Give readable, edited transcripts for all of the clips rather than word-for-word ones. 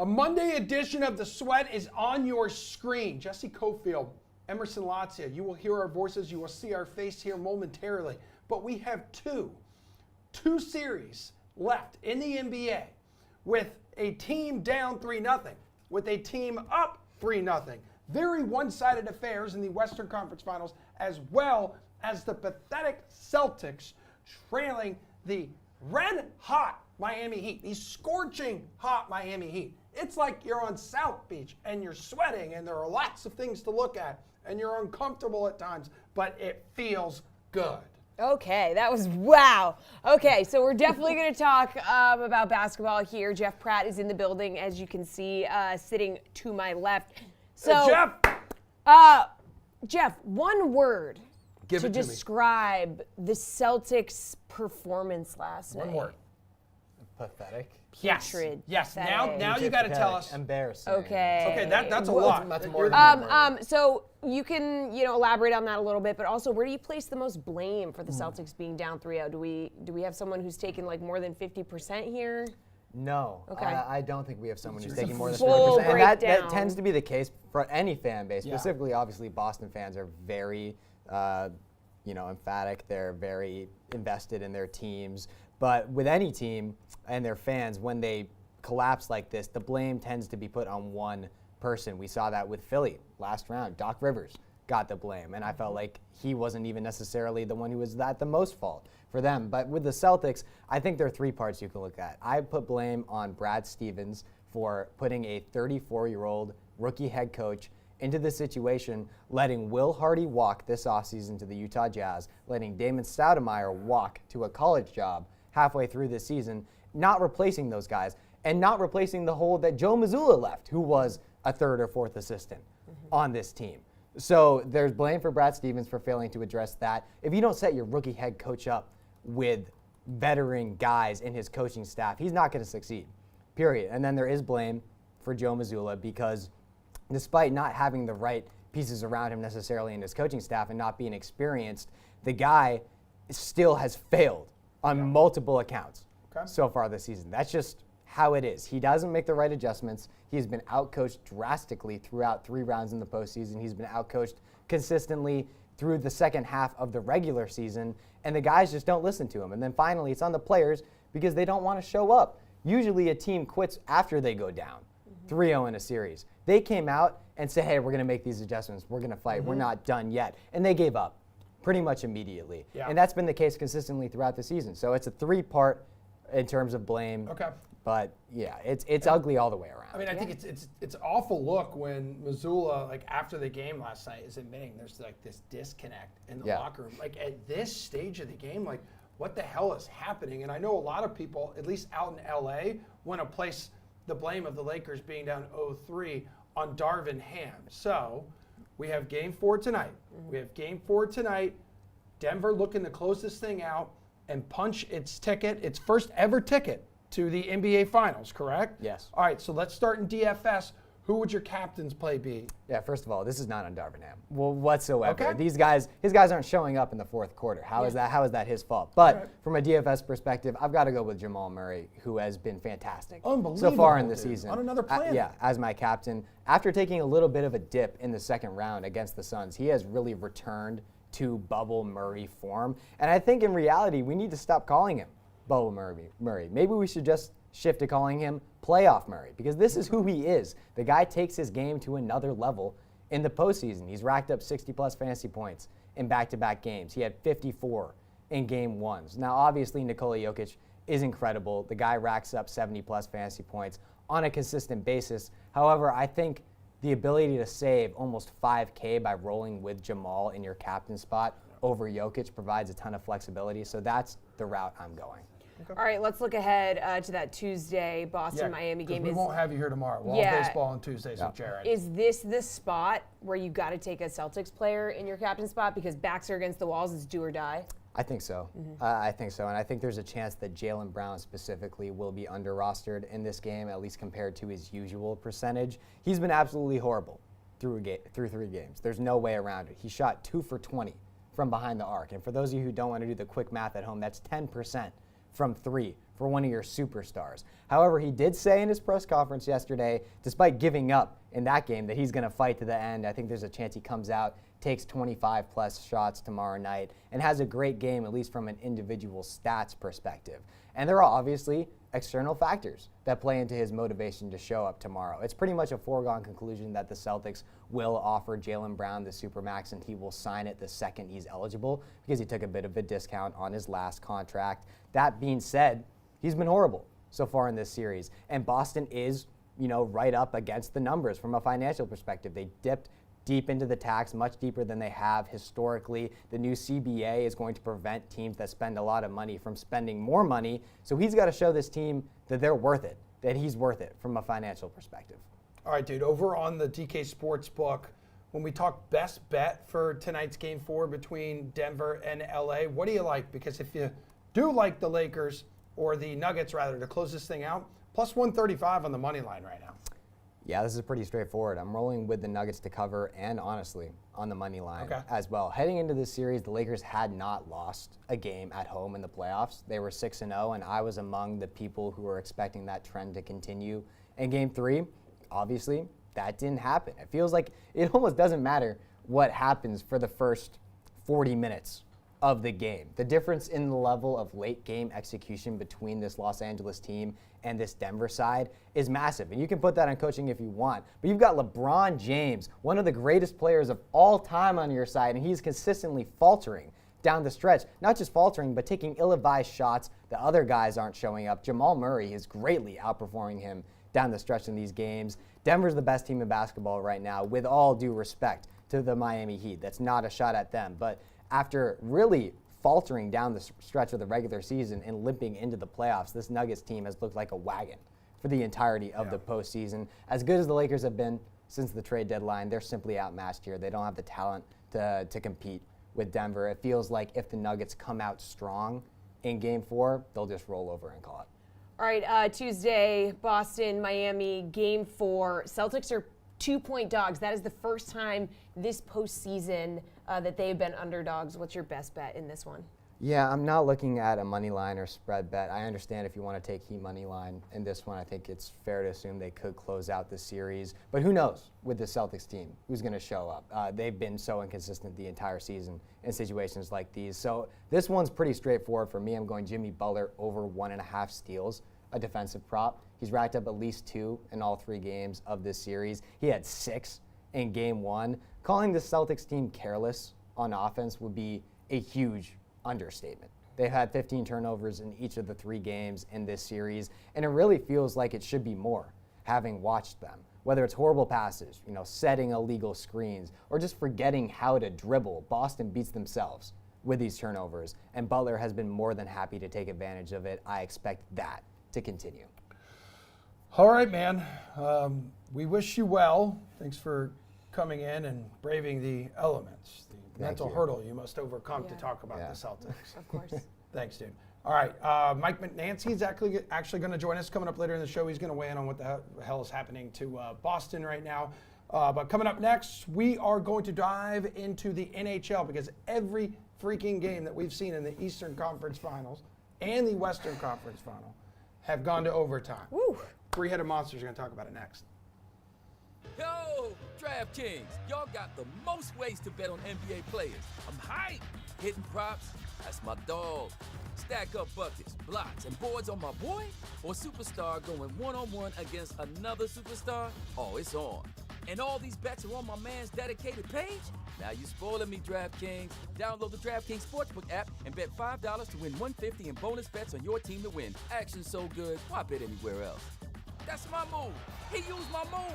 A Monday edition of The Sweat is on your screen. Jesse Cofield, Emerson Lazia. You will hear our voices. You will see our face here momentarily. But we have two series left in the NBA with a team down 3-0, with a team up 3-0. Very one-sided affairs in the Western Conference Finals, as well as the pathetic Celtics trailing the red-hot Miami Heat, the scorching hot Miami Heat. It's like you're on South Beach and you're sweating and there are lots of things to look at and you're uncomfortable at times, but it feels good. Okay, that was wow. Okay, so we're definitely going to talk about basketball here. Jeff Pratt is in the building, as you can see, sitting to my left. So, Jeff! Jeff, one word Give to it to me. describe the Celtics' performance last night. One word. Pathetic. Yes. Putrid. Yes. Pathetic. Now you got to tell us. Embarrassing. Okay. That's a lot. That's more than one word. So you can, elaborate on that a little bit, but also where do you place the most blame for the Celtics being down 3-0? Do we have someone who's taken like more than 50% here? No. Okay. I don't think we have someone who's It's a taking more than full 50%. And that breakdown. tends to be the case for any fan base. Yeah. Specifically, obviously, Boston fans are very, emphatic. They're very invested in their teams. But with any team and their fans, when they collapse like this, the blame tends to be put on one person. We saw that with Philly last round. Doc Rivers got the blame, and I felt like he wasn't even necessarily the one who was at the most fault for them. But with the Celtics, I think there are three parts you can look at. I put blame on Brad Stevens for putting a 34-year-old rookie head coach into the situation, letting Will Hardy walk this offseason to the Utah Jazz, letting Damon Stoudemire walk to a college job halfway through this season, not replacing those guys, and not replacing the hole that Joe Mazzulla left, who was a third or fourth assistant on this team. So there's blame for Brad Stevens for failing to address that. If you don't set your rookie head coach up with veteran guys in his coaching staff, he's not going to succeed, period. And then there is blame for Joe Mazzulla because despite not having the right pieces around him necessarily in his coaching staff and not being experienced, the guy still has failed on multiple accounts so far this season. That's just how it is. He doesn't make the right adjustments. He's been outcoached drastically throughout 3 rounds in the postseason. He's been outcoached consistently through the second half of the regular season, and the guys just don't listen to him. And then finally, it's on the players because they don't want to show up. Usually a team quits after they go down 3-0 in a series. They came out and said, hey, we're going to make these adjustments. We're going to fight. We're not done yet. And they gave up pretty much immediately. Yeah. And that's been the case consistently throughout the season. So it's a 3-part in terms of blame. Okay. But yeah, it's ugly all the way around. I mean, I think it's an awful look when Mazzulla, like after the game last night, is admitting there's like this disconnect in the locker room. Like at this stage of the game, like what the hell is happening? And I know a lot of people, at least out in LA, want to place the blame of the Lakers being down 0-3 on Darvin Ham. So we have game 4 tonight. We have game 4 tonight. Denver looking to close this thing out and punch its ticket, its first ever ticket to the NBA Finals, correct? Yes. All right, so let's start in DFS. Who would your captain's play be? Yeah, first of all, this is not on Darvin Ham whatsoever. Okay. His guys aren't showing up in the fourth quarter. How is that his fault? But from a DFS perspective, I've got to go with Jamal Murray, who has been fantastic so far in the season. On another planet. As my captain. After taking a little bit of a dip in the second round against the Suns, he has really returned to Bubble Murray form. And I think in reality, we need to stop calling him Bubble Murray. Maybe we should just shift to calling him Playoff Murray, because this is who he is. The guy takes his game to another level in the postseason. He's racked up 60-plus fantasy points in back-to-back games. He had 54 in game 1s. Now, obviously, Nikola Jokic is incredible. The guy racks up 70-plus fantasy points on a consistent basis. However, I think the ability to save almost $5K by rolling with Jamal in your captain spot over Jokic provides a ton of flexibility. So that's the route I'm going. Okay. All right, let's look ahead to that Tuesday Boston-Miami game. We won't have you here tomorrow. We'll have baseball on Tuesdays with Jared. Is this the spot where you got to take a Celtics player in your captain spot because backs are against the walls, it's do or die? I think so. I think so. And I think there's a chance that Jaylen Brown specifically will be under-rostered in this game, at least compared to his usual percentage. He's been absolutely horrible through 3 games. There's no way around it. He shot 2 for 20 from behind the arc. And for those of you who don't want to do the quick math at home, that's 10% from 3 for one of your superstars. However, he did say in his press conference yesterday, despite giving up in that game, that he's going to fight to the end. I think there's a chance he comes out, takes 25 plus shots tomorrow night, and has a great game, at least from an individual stats perspective. And there are obviously external factors that play into his motivation to show up tomorrow. It's pretty much a foregone conclusion that the Celtics will offer Jaylen Brown the Supermax, and he will sign it the second he's eligible because he took a bit of a discount on his last contract. That being said, he's been horrible so far in this series, and Boston is, right up against the numbers from a financial perspective. They dipped deep into the tax, much deeper than they have historically. The new CBA is going to prevent teams that spend a lot of money from spending more money. So he's got to show this team that they're worth it, that he's worth it from a financial perspective. All right, dude, over on the DK Sportsbook, when we talk best bet for tonight's Game 4 between Denver and LA, what do you like? Because if you do like the Lakers, or the Nuggets rather, to close this thing out, plus 135 on the money line right now. Yeah, this is pretty straightforward. I'm rolling with the Nuggets to cover and, honestly, on the money line as well. Heading into this series, the Lakers had not lost a game at home in the playoffs. They were 6-0, and I was among the people who were expecting that trend to continue. In Game 3, obviously, that didn't happen. It feels like it almost doesn't matter what happens for the first 40 minutes of the game. The difference in the level of late game execution between this Los Angeles team and this Denver side is massive. And you can put that on coaching if you want. But you've got LeBron James, one of the greatest players of all time on your side, and he's consistently faltering down the stretch. Not just faltering, but taking ill-advised shots. The other guys aren't showing up. Jamal Murray is greatly outperforming him down the stretch in these games. Denver's the best team in basketball right now, with all due respect to the Miami Heat. That's not a shot at them. But after really faltering down the stretch of the regular season and limping into the playoffs, this Nuggets team has looked like a wagon for the entirety of the postseason. As good as the Lakers have been since the trade deadline, they're simply outmatched here. They don't have the talent to compete with Denver. It feels like if the Nuggets come out strong in Game 4, they'll just roll over and call it. All right, Tuesday, Boston, Miami, Game 4. Celtics are 2-point dogs. That is the first time this postseason that they've been underdogs. What's your best bet in this one? Yeah, I'm not looking at a money line or spread bet. I understand if you want to take Heat money line in this one. I think it's fair to assume they could close out the series. But who knows with the Celtics team who's going to show up? They've been so inconsistent the entire season in situations like these. So this one's pretty straightforward for me. I'm going Jimmy Butler over 1.5 steals, a defensive prop. He's racked up at least 2 in all 3 games of this series. He had 6 in Game 1. Calling the Celtics team careless on offense would be a huge understatement. They've had 15 turnovers in each of the 3 games in this series, and it really feels like it should be more, having watched them. Whether it's horrible passes, setting illegal screens, or just forgetting how to dribble, Boston beats themselves with these turnovers, and Butler has been more than happy to take advantage of it. I expect that to continue. All right, man. We wish you well. Thanks for coming in and braving the elements, the mental hurdle you must overcome to talk about the Celtics. Of course. Thanks, dude. All right, Mike McNancy's actually going to join us coming up later in the show. He's going to weigh in on what the hell is happening to Boston right now. But coming up next, we are going to dive into the NHL because every freaking game that we've seen in the Eastern Conference Finals and the Western Conference Final have gone to overtime. Woo. Three-headed monsters are going to talk about it next. Yo, DraftKings, y'all got the most ways to bet on NBA players. I'm hyped. Hitting props, that's my dog. Stack up buckets, blocks, and boards on my boy? Or superstar going one-on-one against another superstar? Oh, it's on. And all these bets are on my man's dedicated page? Now you spoiling me, DraftKings. Download the DraftKings Sportsbook app and bet $5 to win $150 in bonus bets on your team to win. Action's so good, why bet anywhere else? That's my move. He used my move.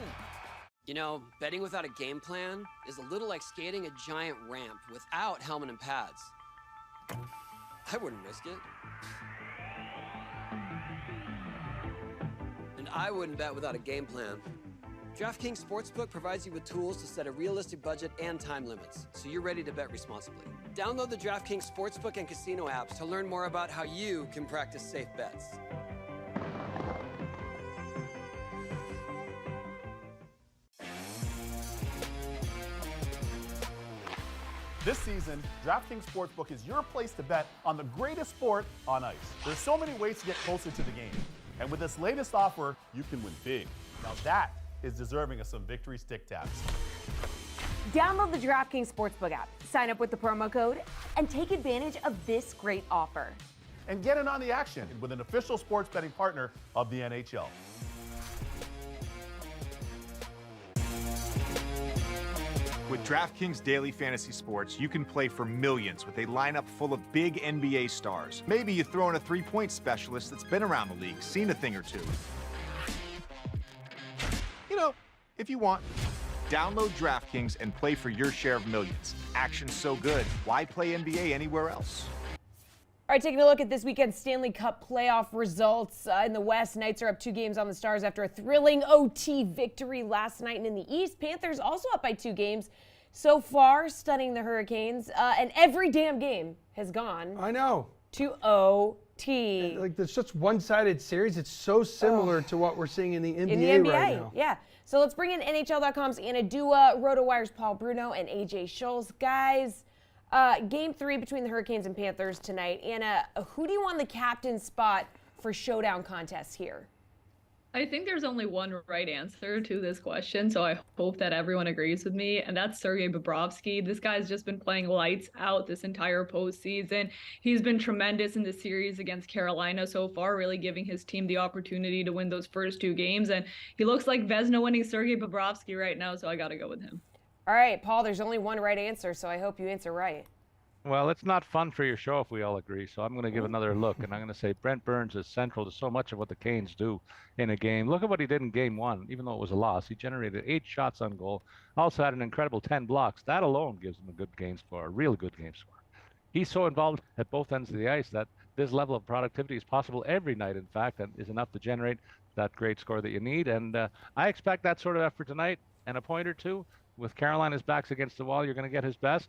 You know, betting without a game plan is a little like skating a giant ramp without helmet and pads. I wouldn't risk it. And I wouldn't bet without a game plan. DraftKings Sportsbook provides you with tools to set a realistic budget and time limits, so you're ready to bet responsibly. Download the DraftKings Sportsbook and Casino apps to learn more about how you can practice safe bets. This season, DraftKings Sportsbook is your place to bet on the greatest sport on ice. There's so many ways to get closer to the game. And with this latest offer, you can win big. Now that is deserving of some victory stick taps. Download the DraftKings Sportsbook app, sign up with the promo code, and take advantage of this great offer. And get in on the action with an official sports betting partner of the NHL. With DraftKings Daily Fantasy Sports, you can play for millions with a lineup full of big NBA stars. Maybe you throw in a three-point specialist that's been around the league, seen a thing or two. You know, if you want. Download DraftKings and play for your share of millions. Action's so good, why play NBA anywhere else? All right, taking a look at this weekend's Stanley Cup playoff results. In the West, Knights are up 2 games on the Stars after a thrilling OT victory last night. And in the East, Panthers also up by 2 games. So far, stunning the Hurricanes. And every damn game has gone I know. to OT. Like, there's such one-sided series. It's so similar to what we're seeing in the NBA, In the NBA, right now. yeah. So let's bring in NHL.com's Anna Dua, RotoWire's Paul Bruno, and AJ Schultz. Guys, Game 3 between the Hurricanes and Panthers tonight. Anna, who do you want the captain spot for showdown contests here? I think there's only one right answer to this question, so I hope that everyone agrees with me, and that's Sergei Bobrovsky. This guy's just been playing lights out this entire postseason. He's been tremendous in the series against Carolina so far, really giving his team the opportunity to win those first 2 games, and he looks like Vezina winning Sergei Bobrovsky right now, so I got to go with him. All right, Paul, there's only one right answer, so I hope you answer right. Well, it's not fun for your show if we all agree, so I'm going to give another look, and I'm going to say Brent Burns is central to so much of what the Canes do in a game. Look at what he did in Game 1, even though it was a loss. He generated 8 shots on goal, also had an incredible 10 blocks. That alone gives him a good game score, a real good game score. He's so involved at both ends of the ice that this level of productivity is possible every night, in fact, and is enough to generate that great score that you need. And I expect that sort of effort tonight, and a point or two. With Carolina's backs against the wall, you're going to get his best.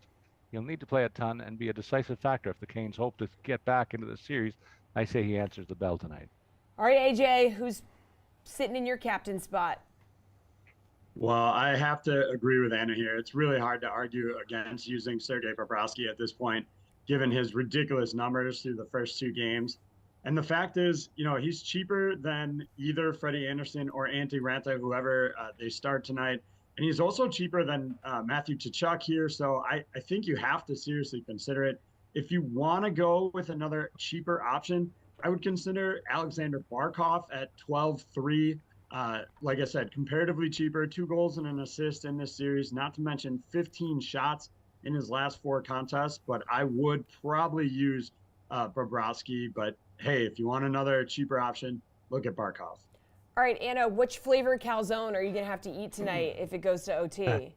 He'll need to play a ton and be a decisive factor if the Canes hope to get back into the series. I say he answers the bell tonight. All right, AJ, who's sitting in your captain spot? Well, I have to agree with Anna here. It's really hard to argue against using Sergei Bobrovsky at this point, given his ridiculous numbers through the first 2 games. And the fact is, you know, he's cheaper than either Freddie Anderson or Antti Raanta, whoever they start tonight. And he's also cheaper than Matthew Tkachuk here. So I think you have to seriously consider it. If you want to go with another cheaper option, I would consider Alexander Barkov at 12-3. Like I said, comparatively cheaper, 2 goals and an assist in this series, not to mention 15 shots in his last 4 contests. But I would probably use Bobrovsky. But hey, if you want another cheaper option, look at Barkov. All right, Anna, which flavor calzone are you going to have to eat tonight if it goes to OT?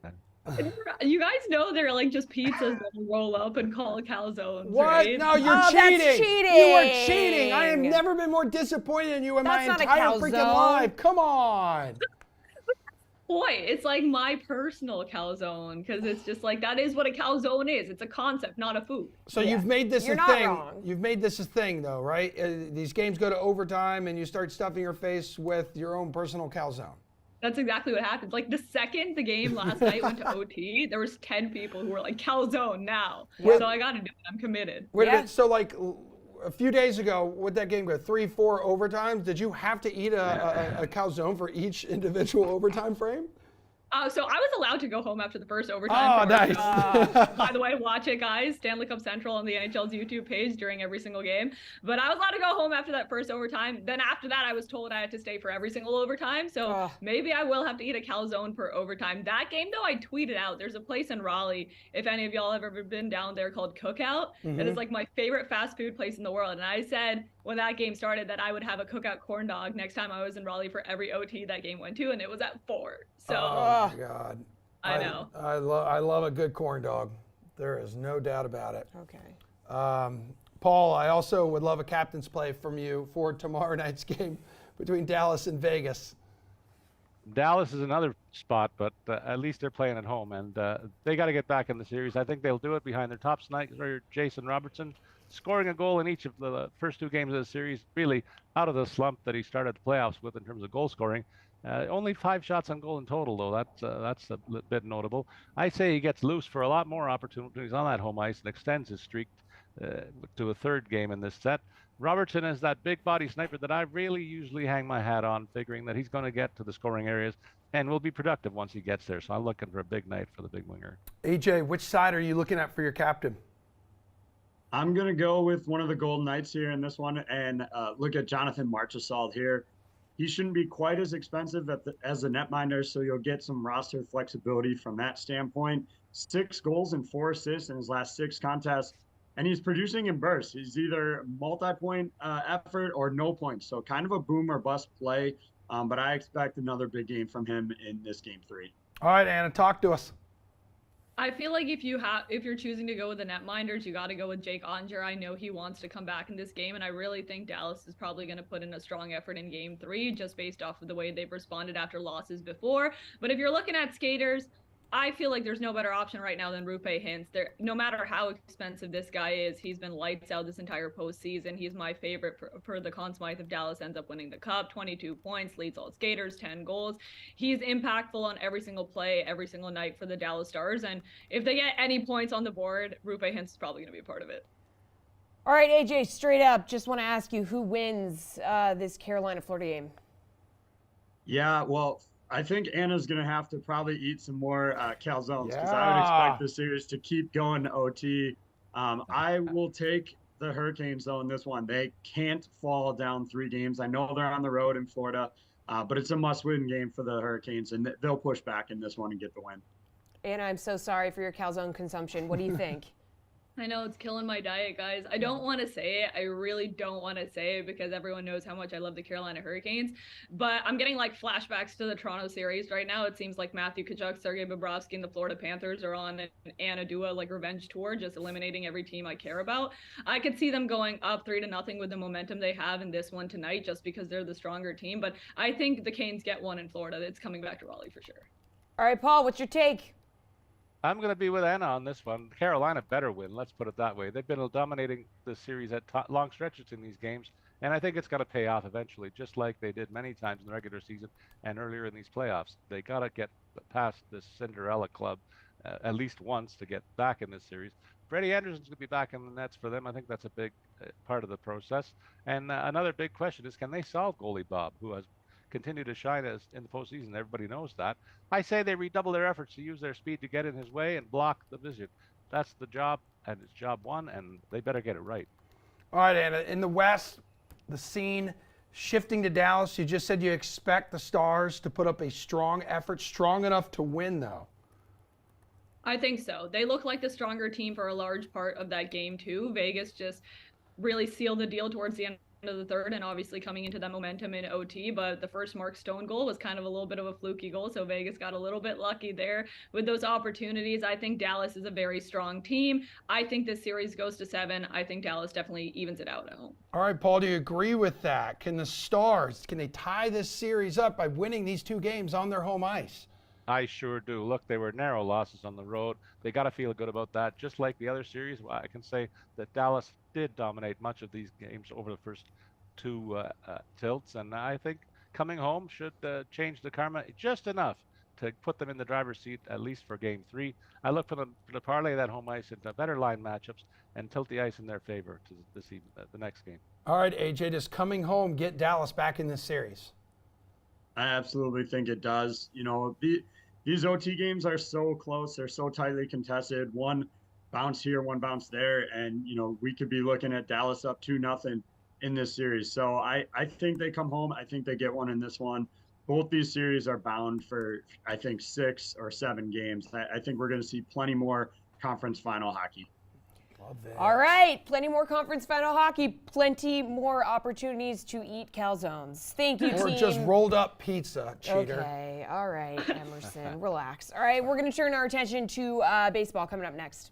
You guys know they're like just pizzas that you roll up and call calzones, What? right? No, you're That's cheating. cheating. You are cheating. I have never been more disappointed in you in my That's not a entire freaking calzone. life. Come on. Boy, it's like my personal calzone because it's just like that is what a calzone is. It's a concept, not a food. So you've made this You're a not thing. wrong. You've made this a thing, though, right? These games go to overtime, and you start stuffing your face with your own personal calzone. That's exactly what happens. Like the second the game last night went to OT, there was 10 people who were like calzone now. So I got to do it. I'm committed. Wait a minute. So, like, a few days ago, would that game go 3-4 overtimes? Did you have to eat a calzone for each individual overtime frame? So I was allowed to go home after the first overtime. Oh, nice. By the way, watch it, guys. Stanley Cup Central on the NHL's YouTube page during every single game. But I was allowed to go home after that first overtime. Then after that, I was told I had to stay for every single overtime. So maybe I will have to eat a calzone per overtime. That game, though, I tweeted out. There's a place in Raleigh, if any of y'all have ever been down there, called Cookout. It is like my favorite fast food place in the world. And I said when that game started that I would have a Cookout corn dog next time I was in Raleigh for every OT that game went to. And it was at 4. So Oh, my God. I know. I love a good corn dog. There is no doubt about it. Okay. Paul, I also would love a captain's play from you for tomorrow night's game between Dallas and Vegas. Dallas is another spot, but at least they're playing at home, and they got to get back in the series. I think they'll do it behind their top sniper, Jason Robertson, scoring a goal in each of the first 2 games of the series, really out of the slump that he started the playoffs with in terms of goal scoring. Only 5 shots on goal in total, though. That's a bit notable. I say he gets loose for a lot more opportunities on that home ice and extends his streak to a 3rd game in this set. Robertson is that big body sniper that I really usually hang my hat on, figuring that he's going to get to the scoring areas and will be productive once he gets there. So I'm looking for a big night for the big winger. AJ, which side are you looking at for your captain? I'm going to go with one of the Golden Knights here in this one and look at Jonathan Marchessault here. He shouldn't be quite as expensive as the netminder, so you'll get some roster flexibility from that standpoint. 6 goals and 4 assists in his last 6 contests, and he's producing in bursts. He's either multi-point effort or no points, so kind of a boom or bust play, but I expect another big game from him in this game 3. All right, Anna, talk to us. I feel like if you're choosing to go with the netminders, you got to go with Jake Onger. I know he wants to come back in this game, and I really think Dallas is probably going to put in a strong effort in game 3 just based off of the way they've responded after losses before. But if you're looking at skaters, I feel like there's no better option right now than Rupe Hintz. No matter how expensive this guy is, he's been lights out this entire postseason. He's my favorite for the Conn Smythe if Dallas ends up winning the Cup. 22 points, leads all skaters, 10 goals. He's impactful on every single play, every single night for the Dallas Stars. And if they get any points on the board, Rupe Hintz is probably going to be a part of it. All right, AJ, straight up, just want to ask you who wins this Carolina-Florida game? Yeah, well, I think Anna's going to have to probably eat some more calzones because I would expect the series to keep going to OT. I will take the Hurricanes, though, in this one. They can't fall down 3 games. I know they're on the road in Florida, but it's a must-win game for the Hurricanes, and they'll push back in this one and get the win. Anna, I'm so sorry for your calzone consumption. What do you think? I know it's killing my diet, guys. I don't want to say it. I really don't want to say it because everyone knows how much I love the Carolina Hurricanes. But I'm getting like flashbacks to the Toronto series right now. It seems like Matthew Tkachuk, Sergei Bobrovsky, and the Florida Panthers are on an Anna Dua like revenge tour, just eliminating every team I care about. I could see them going up 3-0 with the momentum they have in this one tonight, just because they're the stronger team. But I think the Canes get one in Florida. It's coming back to Raleigh for sure. All right, Paul, what's your take? I'm going to be with Anna on this one. Carolina better win, let's put it that way. They've been dominating the series at long stretches in these games, and I think it's going to pay off eventually, just like they did many times in the regular season and earlier in these playoffs. They got to get past this Cinderella club at least once to get back in this series. Freddie Anderson's going to be back in the nets for them. I think that's a big part of the process. And another big question is, can they solve goalie Bob, who has continue to shine as in the postseason? Everybody knows that. I say they redouble their efforts to use their speed to get in his way and block the vision. That's the job, and it's job 1, and they better get it right. All right, Anna. In the West, the scene shifting to Dallas. You just said you expect the Stars to put up a strong effort, strong enough to win, though. I think so. They look like the stronger team for a large part of that game, too. Vegas just really sealed the deal towards the end of the third, and obviously coming into that momentum in OT, but the first Mark Stone goal was kind of a little bit of a fluky goal, so Vegas got a little bit lucky there with those opportunities. I think Dallas is a very strong team. I think this series goes to 7. I think Dallas definitely evens it out at home. All right, Paul, do you agree with that? Can the Stars, can they tie this series up by winning these 2 games on their home ice? I sure do. Look, they were narrow losses on the road. They got to feel good about that. Just like the other series, I can say that Dallas did dominate much of these games over the first 2 tilts, and I think coming home should change the karma just enough to put them in the driver's seat, at least for game 3. I look for them to parlay that home ice into better line matchups and tilt the ice in their favor to the next game. All right, AJ, does coming home get Dallas back in this series? I absolutely think it does. You know, these OT games are so close. They're so tightly contested. One bounce here, one bounce there. And, you know, we could be looking at Dallas up 2-0 in this series. So I think they come home. I think they get one in this one. Both these series are bound for, I think, 6 or 7 games. I think we're going to see plenty more conference final hockey. Love it. All right, plenty more conference final hockey, plenty more opportunities to eat calzones. Thank you, team. Or just rolled up pizza, cheater. Okay, all right, Emerson, relax. All right, we're going to turn our attention to baseball coming up next.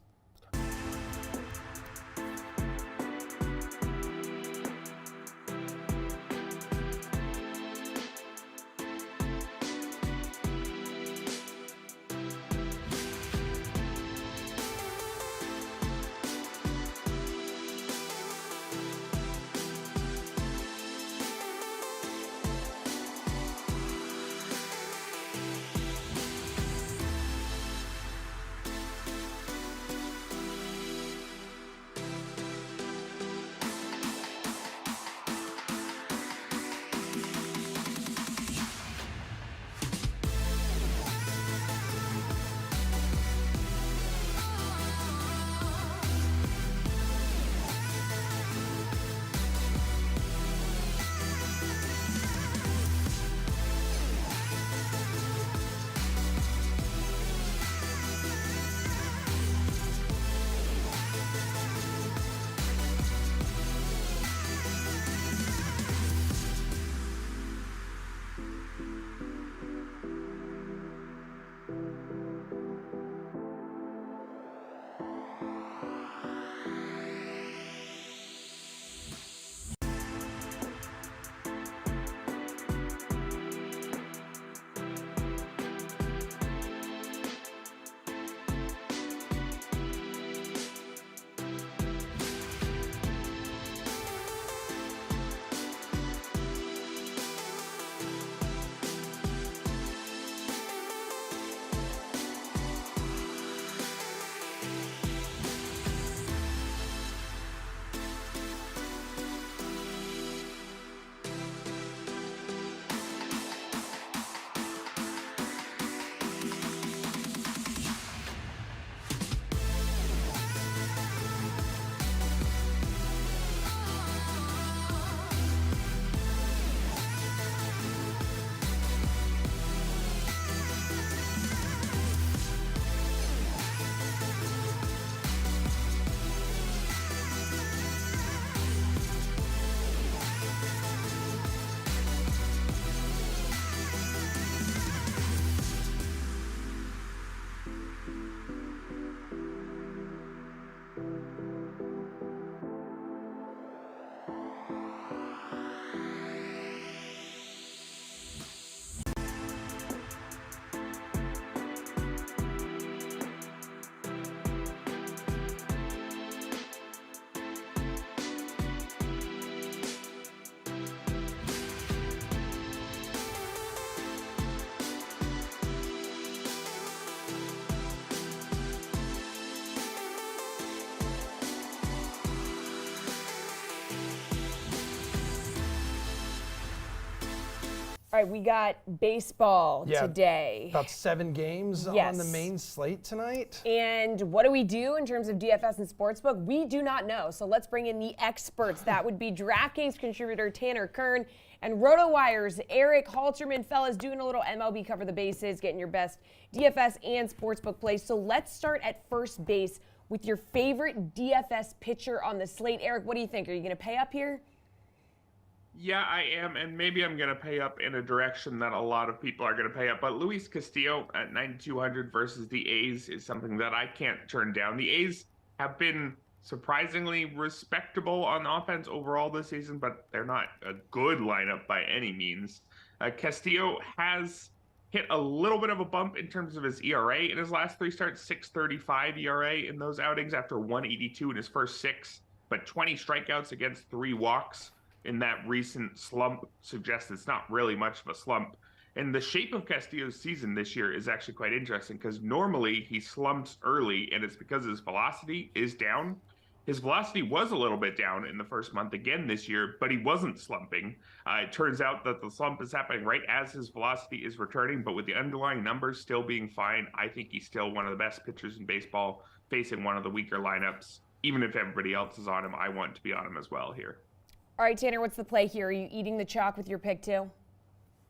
All right, we got baseball Yeah, today. About 7 games Yes. on the main slate tonight. And what do we do in terms of DFS and Sportsbook? We do not know. So let's bring in the experts. That would be DraftKings contributor Tanner Kern and RotoWire's Eric Halterman. Fellas, doing a little MLB cover the bases, getting your best DFS and Sportsbook plays. So let's start at first base with your favorite DFS pitcher on the slate. Eric, what do you think? Are you going to pay up here? Yeah, I am, and maybe I'm going to pay up in a direction that a lot of people are going to pay up. But Luis Castillo at 9,200 versus the A's is something that I can't turn down. The A's have been surprisingly respectable on offense overall this season, but they're not a good lineup by any means. Castillo has hit a little bit of a bump in terms of his ERA in his last 3 starts, 6.35 ERA in those outings after 182 in his first 6, but 20 strikeouts against 3 walks. In that recent slump suggests it's not really much of a slump. And the shape of Castillo's season this year is actually quite interesting because normally he slumps early and it's because his velocity is down. His velocity was a little bit down in the first month again this year, but he wasn't slumping. It turns out that the slump is happening right as his velocity is returning, but with the underlying numbers still being fine, I think he's still one of the best pitchers in baseball facing one of the weaker lineups. Even if everybody else is on him, I want to be on him as well here. All right, Tanner, what's the play here? Are you eating the chalk with your pick too?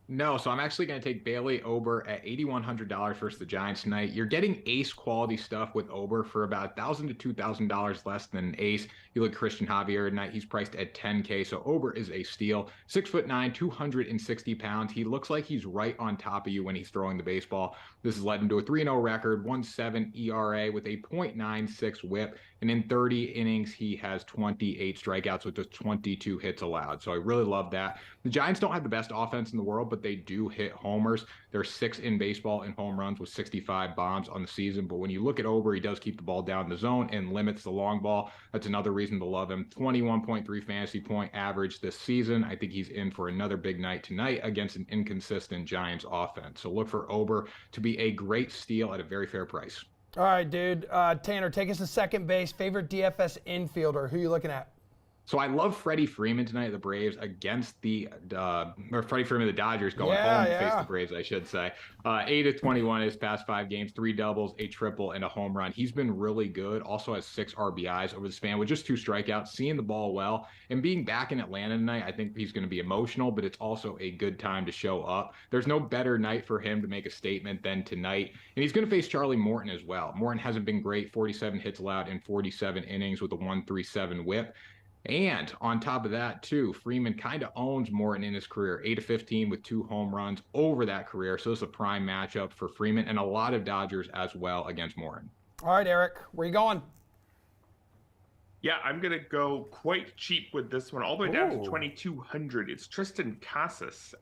No, so I'm actually going to take Bailey Ober at $8,100 versus the Giants tonight. You're getting ace quality stuff with Ober for about $1,000 to $2,000 less than an ace. You look at Christian Javier tonight, he's priced at $10K, so Ober is a steal. 6'9", 260 pounds. He looks like he's right on top of you when he's throwing the baseball. This has led him to a 3-0 record, 1.7 ERA with a .96 whip. And in 30 innings, he has 28 strikeouts with just 22 hits allowed. So I really love that. The Giants don't have the best offense in the world, but they do hit homers. They're 6th in baseball in home runs with 65 bombs on the season. But when you look at Ober, he does keep the ball down in the zone and limits the long ball. That's another reason to love him. 21.3 fantasy point average this season. I think he's in for another big night tonight against an inconsistent Giants offense. So look for Ober to be a great steal at a very fair price. All right, dude. Tanner, take us to second base. Favorite DFS infielder. Who are you looking at? So I love Freddie Freeman tonight at the Braves against or Freddie Freeman, the Dodgers going home to face the Braves, I should say. 8-21 his past 5 games, 3 doubles, a triple, and a home run. He's been really good. Also has 6 RBIs over the span with just 2 strikeouts, seeing the ball well. And being back in Atlanta tonight, I think he's going to be emotional, but it's also a good time to show up. There's no better night for him to make a statement than tonight. And he's going to face Charlie Morton as well. Morton hasn't been great, 47 hits allowed in 47 innings with a 1.37 whip. And on top of that, too, Freeman kind of owns Morton in his career, 8-15 with 2 home runs over that career. So it's a prime matchup for Freeman and a lot of Dodgers as well against Morton. All right, Eric, where you going? Yeah, I'm going to go quite cheap with this one, all the way down to 2,200. It's Tristan Casas.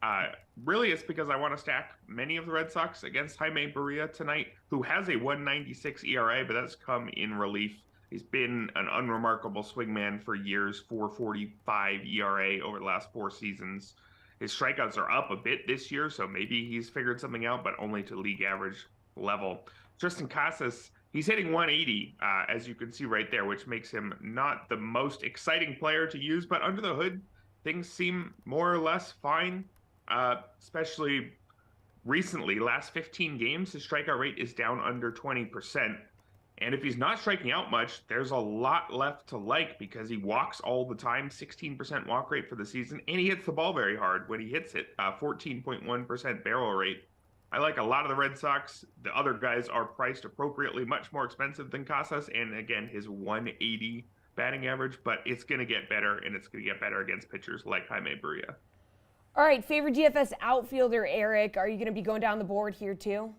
Really, it's because I want to stack many of the Red Sox against Jaime Barria tonight, who has a 1.96 ERA, but that's come in relief. He's been an unremarkable swingman for years, 4.45 ERA over the last 4 seasons. His strikeouts are up a bit this year, so maybe he's figured something out, but only to league average level. Tristan Casas, he's hitting 180, as you can see right there, which makes him not the most exciting player to use, but under the hood, things seem more or less fine, especially recently. Last 15 games, his strikeout rate is down under 20%. And if he's not striking out much, there's a lot left to like because he walks all the time, 16% walk rate for the season, and he hits the ball very hard when he hits it, 14.1% barrel rate. I like a lot of the Red Sox. The other guys are priced appropriately, much more expensive than Casas, and again, his 180 batting average, but it's going to get better, and it's going to get better against pitchers like Jaime Barria. All right, favorite DFS outfielder, Eric. Are you going to be going down the board here too?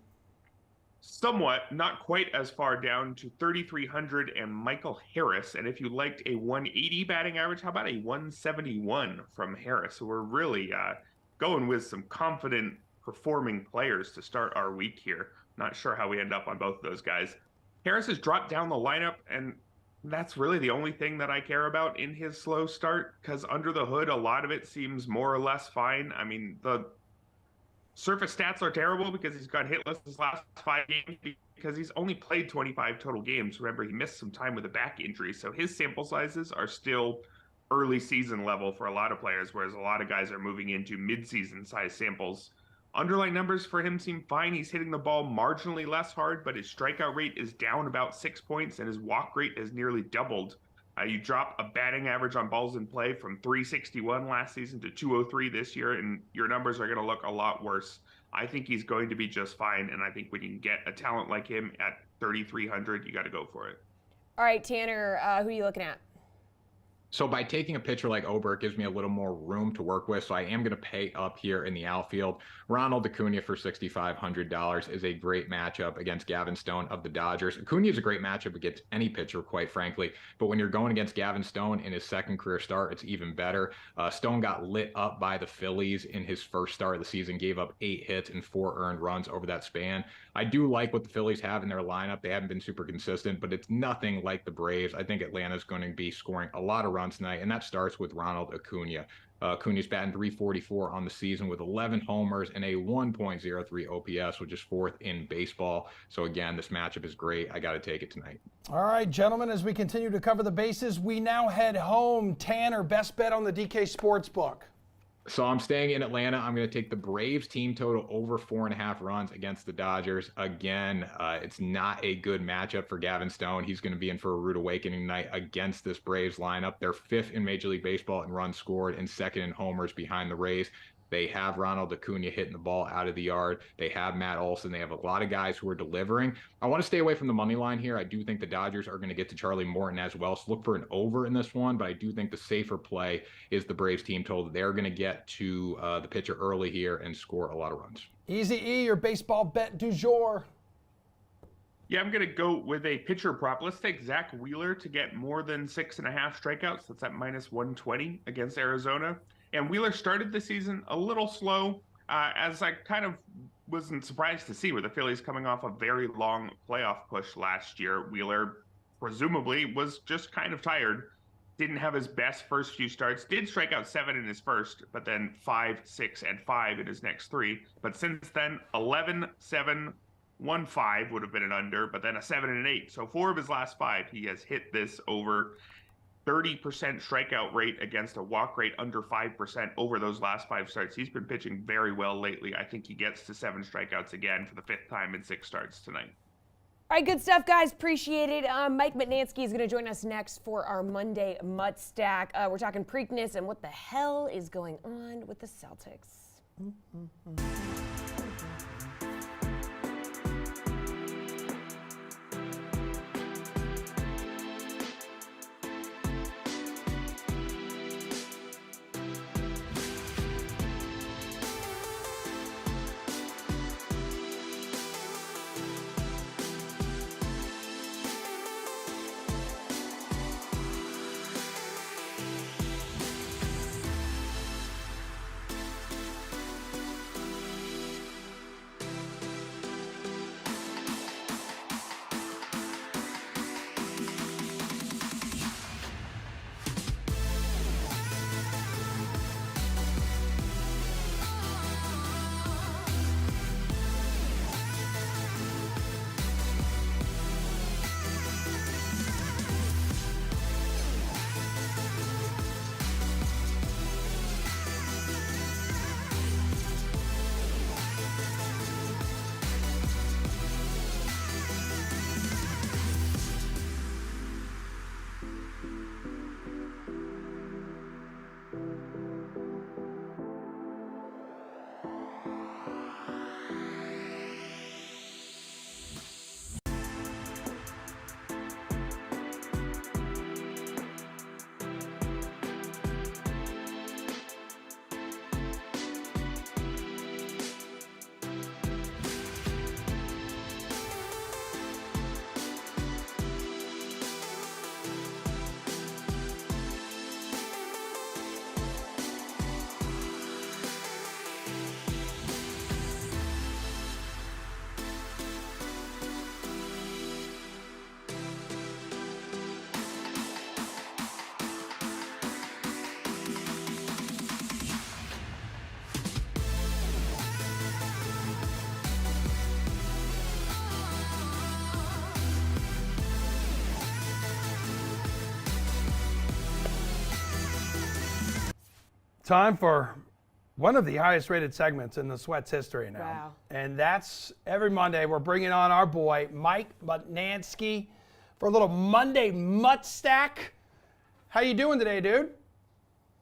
Somewhat, not quite as far down to 3,300 and Michael Harris. And if you liked a 180 batting average, how about a 171 from Harris? So we're really going with some confident performing players to start our week here. Not sure how we end up on both of those guys. Harris has dropped down the lineup, and that's really the only thing that I care about in his slow start, because under the hood, a lot of it seems more or less fine. I mean, the surface stats are terrible because he's got hitless his last 5 games because he's only played 25 total games. Remember, he missed some time with a back injury, so his sample sizes are still early season level for a lot of players, whereas a lot of guys are moving into mid-season size samples. Underlying numbers for him seem fine. He's hitting the ball marginally less hard, but his strikeout rate is down about 6 points, and his walk rate has nearly doubled. You drop a batting average on balls in play from 361 last season to 203 this year, and your numbers are going to look a lot worse. I think he's going to be just fine, and I think when you can get a talent like him at 3,300, you got to go for it. All right, Tanner, who are you looking at? So by taking a pitcher like Ober, it gives me a little more room to work with. So I am going to pay up here in the outfield. Ronald Acuna for $6,500 is a great matchup against Gavin Stone of the Dodgers. Acuna is a great matchup against any pitcher, quite frankly. But when you're going against Gavin Stone in his second career start, it's even better. Stone got lit up by the Phillies in his first start of the season, gave up 8 hits and 4 earned runs over that span. I do like what the Phillies have in their lineup. They haven't been super consistent, but it's nothing like the Braves. I think Atlanta's going to be scoring a lot of runs tonight, and that starts with Ronald Acuna. Acuna's batting .344 on the season with 11 homers and a 1.03 OPS, which is 4th in baseball. So again, this matchup is great. I got to take it tonight. All right, gentlemen, as we continue to cover the bases, we now head home. Tanner, best bet on the DK Sportsbook. So I'm staying in Atlanta. I'm going to take the Braves team total over 4.5 runs against the Dodgers. Again, it's not a good matchup for Gavin Stone. He's going to be in for a rude awakening tonight against this Braves lineup. They're 5th in Major League Baseball in runs scored and 2nd in homers behind the Rays. They have Ronald Acuna hitting the ball out of the yard. They have Matt Olson. They have a lot of guys who are delivering. I want to stay away from the money line here. I do think the Dodgers are going to get to Charlie Morton as well. So look for an over in this one, but I do think the safer play is the Braves team total. They're going to get to the pitcher early here and score a lot of runs. Easy E, your baseball bet du jour. Yeah, I'm going to go with a pitcher prop. Let's take Zach Wheeler to get more than 6.5 strikeouts. That's at -120 against Arizona. And Wheeler started the season a little slow, as I kind of wasn't surprised to see with the Phillies coming off a very long playoff push last year. Wheeler presumably was just kind of tired, didn't have his best first few starts, did strike out 7 in his first, but then 5, 6, and 5 in his next 3. But since then, 11, 7, 1, 5 would have been an under, but then a 7 and an 8. So 4 of his last 5, he has hit this over 30% strikeout rate against a walk rate under 5% over those last 5 starts. He's been pitching very well lately. I think he gets to 7 strikeouts again for the 5th time in 6 starts tonight. All right, good stuff, guys. Appreciate it. Mike Mitnansky is going to join us next for our Monday Mutt Stack. We're talking Preakness and what the hell is going on with the Celtics. Time for one of the highest rated segments in the Sweat's history now. Wow. And that's every Monday we're bringing on our boy, Mike Mutnansky, for a little Monday Mutt Stack. How you doing today, dude?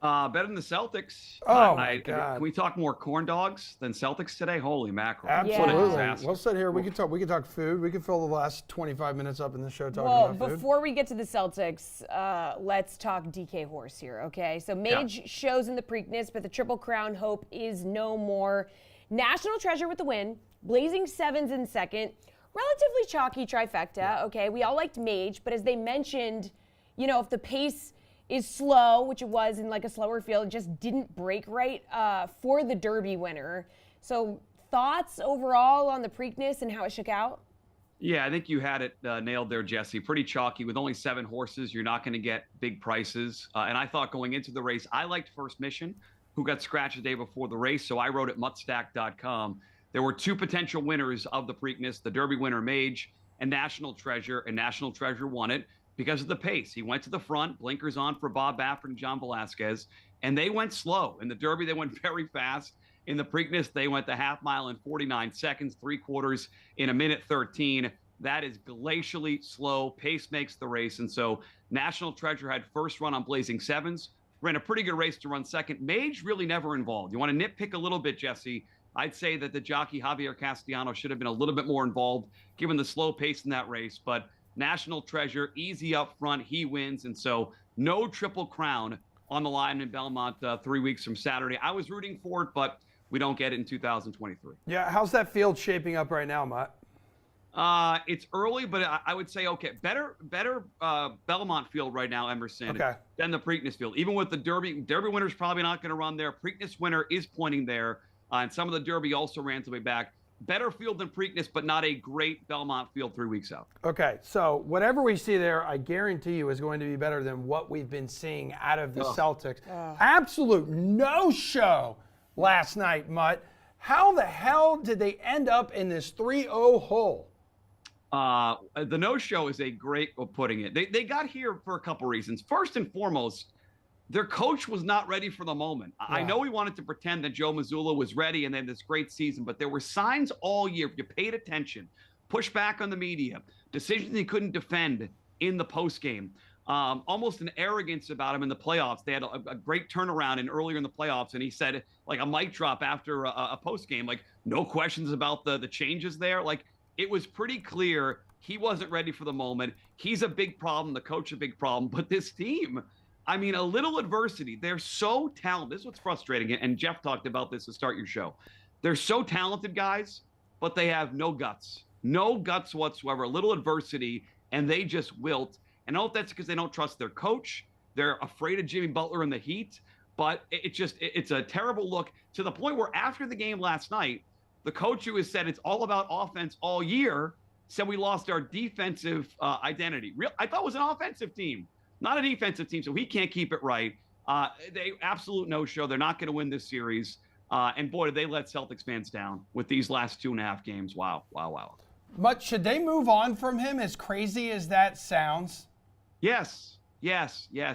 Better than the Celtics. Oh, my God. Can we talk more corn dogs than Celtics today? Holy mackerel. Absolutely. Yeah. We'll sit here. We can talk food. We can fill the last 25 minutes up in the show talking Well, about food. before we get to the Celtics, let's talk DK Horse here, okay? So Mage shows in the Preakness, but the Triple Crown hope is no more. National Treasure with the win, Blazing Sevens in second, relatively chalky trifecta, okay? We all liked Mage, but as they mentioned, you know, if the pace is slow, which it was in like a slower field, it just didn't break right for the Derby winner. So thoughts overall on the Preakness and how it shook out? Yeah, I think you had it nailed there, Jesse. Pretty chalky. With only 7 horses, you're not going to get big prices. And I thought going into the race, I liked First Mission, who got scratched the day before the race. So I wrote at mutstack.com. There were 2 potential winners of the Preakness, the Derby winner Mage and National Treasure. And National Treasure won it because of the pace. He went to the front, blinkers on for Bob Baffert and John Velasquez, and they went slow. In the Derby, they went very fast. In the Preakness, they went the half mile in 49 seconds, 3/4 in 1:13. That is glacially slow. Pace makes the race. And so National Treasure had first run on Blazing Sevens, ran a pretty good race to run second. Mage really never involved. You want to nitpick a little bit, Jesse. I'd say that the jockey Javier Castellano should have been a little bit more involved given the slow pace in that race. But National Treasure, easy up front, he wins. And so no Triple Crown on the line in Belmont 3 weeks from Saturday. I was rooting for it, but we don't get it in 2023. Yeah, how's that field shaping up right now, Mutt? It's early, but I would say, okay, better Belmont field right now, Emerson, than the Preakness field. Even with the Derby winner's probably not going to run there. Preakness winner is pointing there, and some of the Derby also ran to the way back. Better field than Preakness, but not a great Belmont field 3 weeks out. Okay, so whatever we see there, I guarantee you is going to be better than what we've been seeing out of the Celtics. Absolute no-show last night, Mutt. How the hell did they end up in this 3-0 hole? The no-show is a great way of putting it. They got here for a couple reasons. First and foremost, their coach was not ready for the moment. I know he wanted to pretend that Joe Mazzulla was ready and then this great season, but there were signs all year, if you paid attention, push back on the media, decisions he couldn't defend in the postgame, almost an arrogance about him in the playoffs. They had a great turnaround earlier in the playoffs, and he said, like a mic drop after a postgame, like no questions about the changes there. Like it was pretty clear he wasn't ready for the moment. He's a big problem, the coach a big problem, but this team, I mean, a little adversity. They're so talented. This is what's frustrating. And Jeff talked about this to start your show. They're so talented, guys, but they have no guts. No guts whatsoever. A little adversity, and they just wilt. And I don't know if that's because they don't trust their coach. They're afraid of Jimmy Butler in the heat. But it's a terrible look to the point where after the game last night, the coach who has said it's all about offense all year said we lost our defensive identity. I thought it was an offensive team. Not a defensive team, so he can't keep it right. They absolute no-show. They're not going to win this series. And boy, did they let Celtics fans down with these last 2.5 games. Wow. But should they move on from him, as crazy as that sounds? Yes.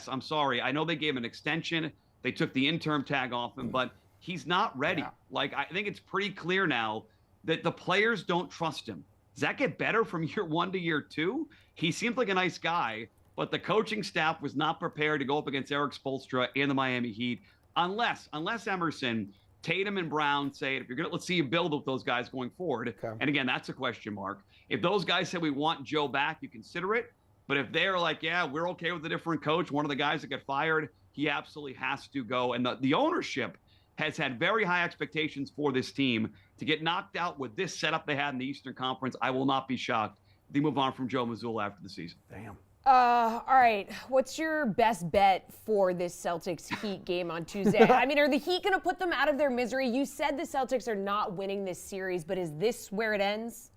I'm sorry. I know they gave him an extension. They took the interim tag off him, but he's not ready. Yeah. Like, I think it's pretty clear now that the players don't trust him. Does that get better from year 1 to year 2? He seems like a nice guy, but the coaching staff was not prepared to go up against Eric Spoelstra and the Miami Heat unless Emerson, Tatum and Brown say, if you're going to, let's see you build with those guys going forward. Okay. And again, that's a question mark. If those guys say we want Joe back, you consider it. But if they're like, yeah, we're okay with a different coach, one of the guys that got fired, he absolutely has to go. And the ownership has had very high expectations for this team. To get knocked out with this setup they had in the Eastern Conference, I will not be shocked if they move on from Joe Mazzulla after the season. Damn. All right. What's your best bet for this Celtics Heat game on Tuesday? I mean, are the Heat going to put them out of their misery? You said the Celtics are not winning this series, but is this where it ends?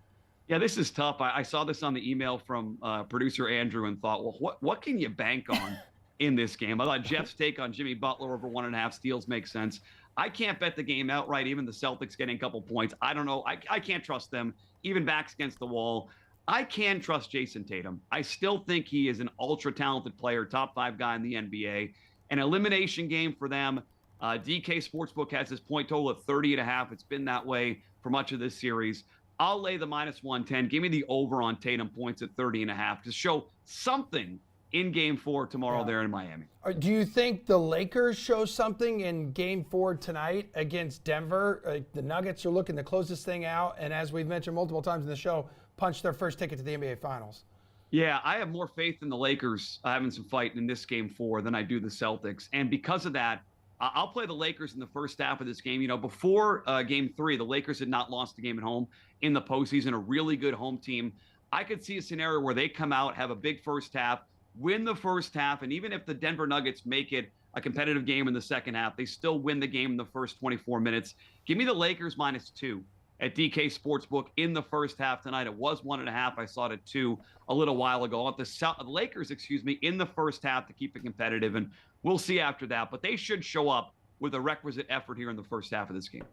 Yeah, this is tough. I saw this on the email from producer Andrew and thought, well, what can you bank on in this game? I thought Jeff's take on Jimmy Butler over 1.5 steals makes sense. I can't bet the game outright, even the Celtics getting a couple points. I don't know. I can't trust them, even backs against the wall. I can trust Jason Tatum. I still think he is an ultra-talented player, top 5 guy in the NBA. An elimination game for them. DK Sportsbook has this point total of 30.5. It's been that way for much of this series. I'll lay the -110. Give me the over on Tatum points at 30.5 to show something in Game 4 tomorrow there in Miami. Do you think the Lakers show something in Game 4 tonight against Denver? The Nuggets are looking to close this thing out, and as we've mentioned multiple times in the show, punch their first ticket to the NBA Finals. Yeah, I have more faith in the Lakers having some fight in this Game 4 than I do the Celtics. And because of that, I'll play the Lakers in the first half of this game. You know, before Game 3, the Lakers had not lost a game at home in the postseason, a really good home team. I could see a scenario where they come out, have a big first half, win the first half, and even if the Denver Nuggets make it a competitive game in the second half, they still win the game in the first 24 minutes. Give me the Lakers -2 at DK Sportsbook in the first half tonight. It was 1.5. I saw it at 2 a little while ago. At the Lakers, in the first half to keep it competitive, and we'll see after that. But they should show up with a requisite effort here in the first half of this game.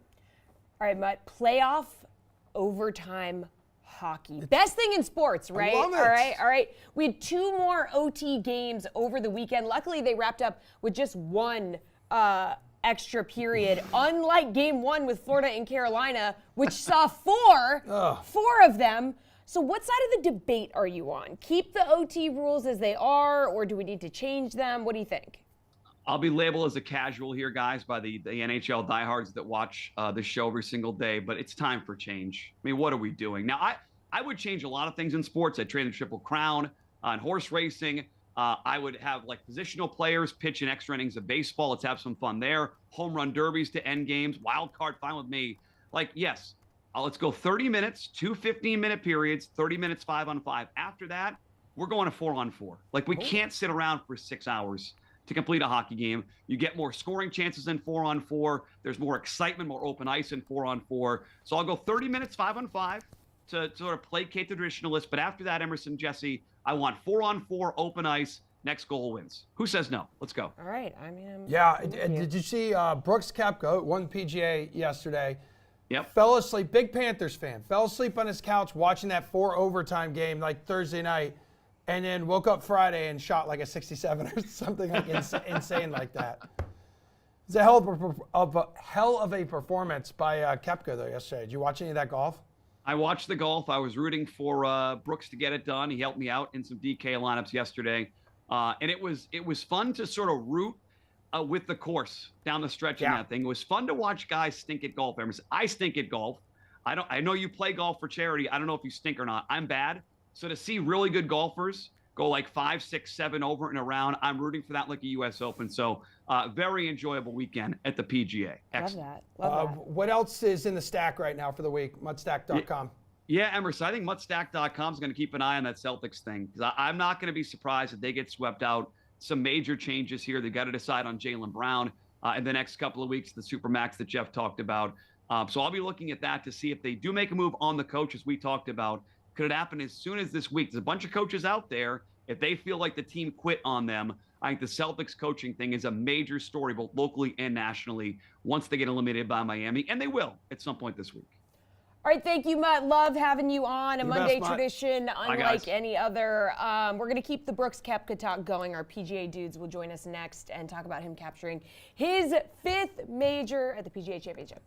All right, Mutt. Playoff overtime hockey. Best thing in sports, right? I love it. All right. We had 2 more OT games over the weekend. Luckily, they wrapped up with just 1 extra period, unlike Game 1 with Florida and Carolina, which saw 4 of them. So what side of the debate are you on? Keep the OT rules as they are, or do we need to change them? What do you think? I'll be labeled as a casual here, guys, by the NHL diehards that watch the show every single day, but it's time for change. I mean, what are we doing? Now, I would change a lot of things in sports. I'd train the Triple Crown in horse racing. I would have like positional players pitch in extra innings of baseball. Let's have some fun there. Home run derbies to end games. Wild card, fine with me. Like, yes, let's go 30 minutes, 2 15-minute periods, 30 minutes 5-on-5. After that, we're going to 4-on-4. Like, we can't sit around for 6 hours to complete a hockey game. You get more scoring chances in 4-on-4. There's more excitement, more open ice in 4-on-4. So I'll go 30 minutes 5-on-5 to sort of placate the traditionalists. But after that, Emerson, Jesse, I want 4-on-4 open ice. Next goal wins. Who says no? Let's go. All right. I mean, did you see Brooks Koepka won PGA yesterday? Yep. Fell asleep. Big Panthers fan. Fell asleep on his couch watching that 4 overtime game like Thursday night, and then woke up Friday and shot like a 67 or something like insane like that. It's a hell of a performance by Koepka though yesterday. Did you watch any of that golf? I watched the golf. I was rooting for Brooks to get it done. He helped me out in some DK lineups yesterday. And it was fun to sort of root with the course down the stretch in that thing. It was fun to watch guys stink at golf. I stink at golf. I know you play golf for charity. I don't know if you stink or not. I'm bad. So to see really good golfers go like 5, 6, 7 over and around, I'm rooting for that like a U.S. Open. So very enjoyable weekend at the PGA. Excellent. Love that. What else is in the stack right now for the week? Mudstack.com. Yeah, Emerson, I think Mudstack.com is going to keep an eye on that Celtics thing because I'm not going to be surprised if they get swept out. Some major changes here. They've got to decide on Jaylen Brown in the next couple of weeks, the Supermax that Jeff talked about. So I'll be looking at that to see if they do make a move on the coach, as we talked about. Could it happen as soon as this week? There's a bunch of coaches out there. If they feel like the team quit on them, I think the Celtics coaching thing is a major story, both locally and nationally, once they get eliminated by Miami, and they will at some point this week. All right, thank you, Mutt. Love having you on. A You're Monday best, Mutt. tradition, Bye, unlike guys. any other. We're going to keep the Brooks Koepka talk going. Our PGA dudes will join us next and talk about him capturing his 5th major at the PGA Championship.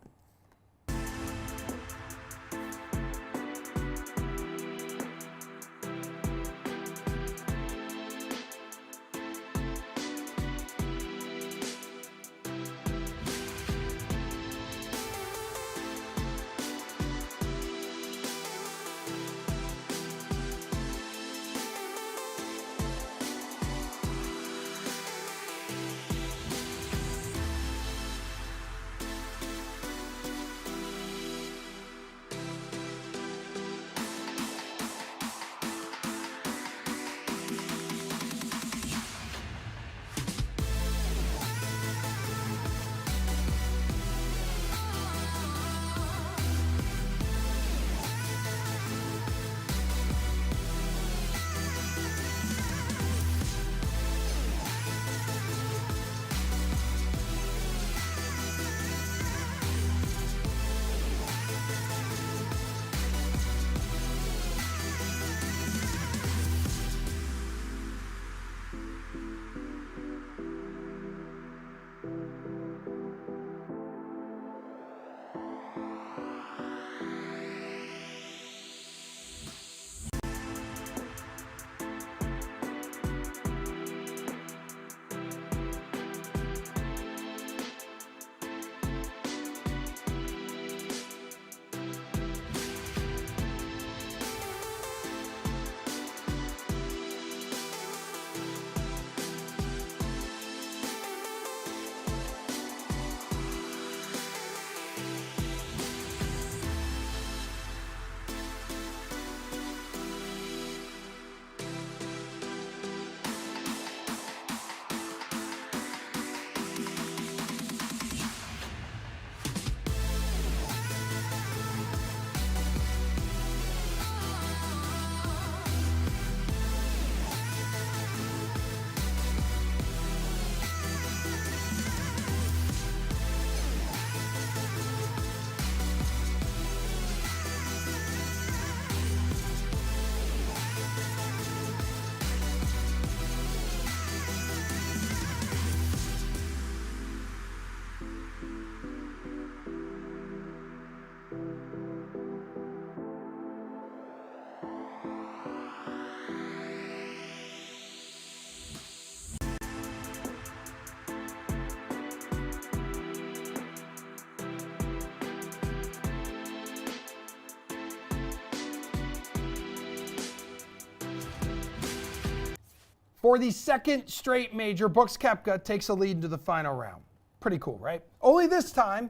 For the second straight major, Brooks Koepka takes a lead into the final round. Pretty cool, right? Only this time,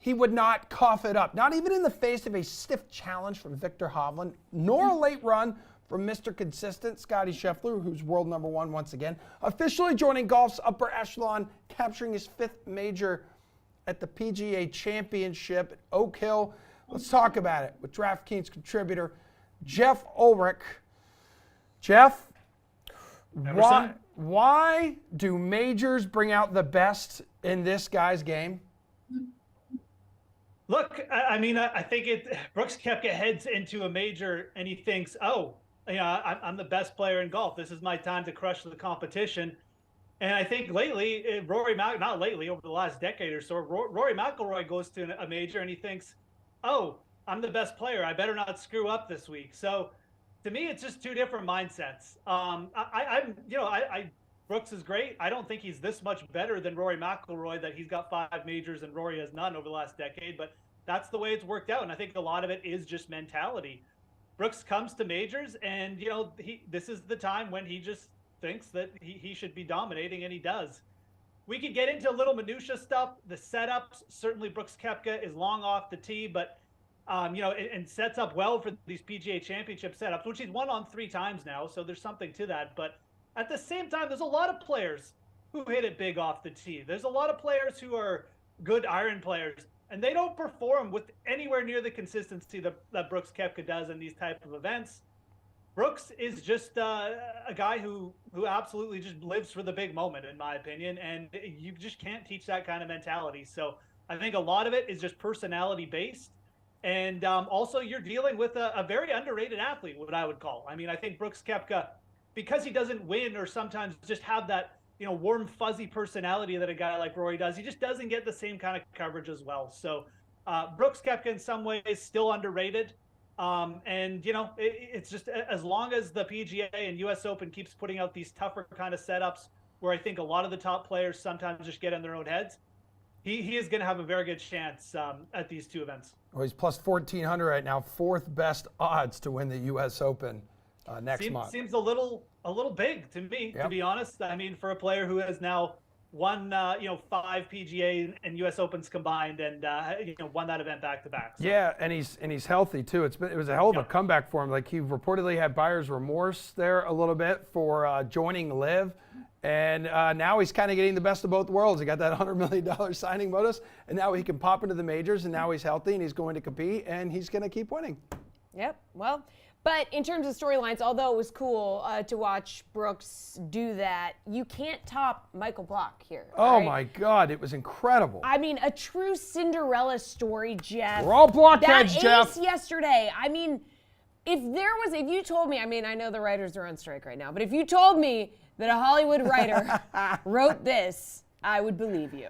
he would not cough it up, not even in the face of a stiff challenge from Victor Hovland, nor a late run from Mr. Consistent, Scotty Scheffler, who's world number one once again, officially joining golf's upper echelon, capturing his 5th major at the PGA Championship at Oak Hill. Let's talk about it with DraftKings contributor Jeff Ulrich. Jeff, why do majors bring out the best in this guy's game? Look, I mean, I think Brooks Koepka heads into a major and he thinks, oh, I'm the best player in golf. This is my time to crush the competition. And I think lately, not lately, over the last decade or so, Rory McIlroy goes to a major and he thinks, oh, I'm the best player. I better not screw up this week. So to me, it's just two different mindsets. Brooks is great. I don't think he's this much better than Rory McIlroy, that he's got 5 majors and Rory has none over the last decade, but that's the way it's worked out. And I think a lot of it is just mentality. Brooks comes to majors and, this is the time when he just thinks that he should be dominating, and he does. We could get into a little minutia stuff. The setups, certainly Brooks Koepka is long off the tee, but, and sets up well for these PGA Championship setups, which he's won on 3 times now. So there's something to that. But at the same time, there's a lot of players who hit it big off the tee. There's a lot of players who are good iron players, and they don't perform with anywhere near the consistency that Brooks Koepka does in these type of events. Brooks is just a guy who absolutely just lives for the big moment, in my opinion, and you just can't teach that kind of mentality. So I think a lot of it is just personality based. And also you're dealing with a very underrated athlete, what I would call. I mean, I think Brooks Koepka, because he doesn't win or sometimes just have that, warm, fuzzy personality that a guy like Rory does, he just doesn't get the same kind of coverage as well. So Brooks Koepka in some ways still underrated. It's just as long as the PGA and US Open keeps putting out these tougher kind of setups where I think a lot of the top players sometimes just get in their own heads, he is going to have a very good chance at these 2 events. Well, he's plus 1,400 right now, 4th best odds to win the US Open next month. Seems a little big to me, to be honest. I mean, for a player who has now won 5 PGA and US Opens combined, and won that event back to back. So. Yeah, and he's healthy too. It was a hell of a comeback for him. Like, he reportedly had buyer's remorse there a little bit for joining LIV, and now he's kind of getting the best of both worlds. He got that $100 million signing bonus, and now he can pop into the majors, and now he's healthy and he's going to compete, and he's going to keep winning. Yep. Well. But in terms of storylines, although it was cool to watch Brooks do that, you can't top Michael Block here. Oh, right? my God. It was incredible. I mean, a true Cinderella story, Jeff. We're all blockheads, Jeff. That ace yesterday. I mean, if you told me, I mean, I know the writers are on strike right now, but if you told me that a Hollywood writer wrote this, I would believe you.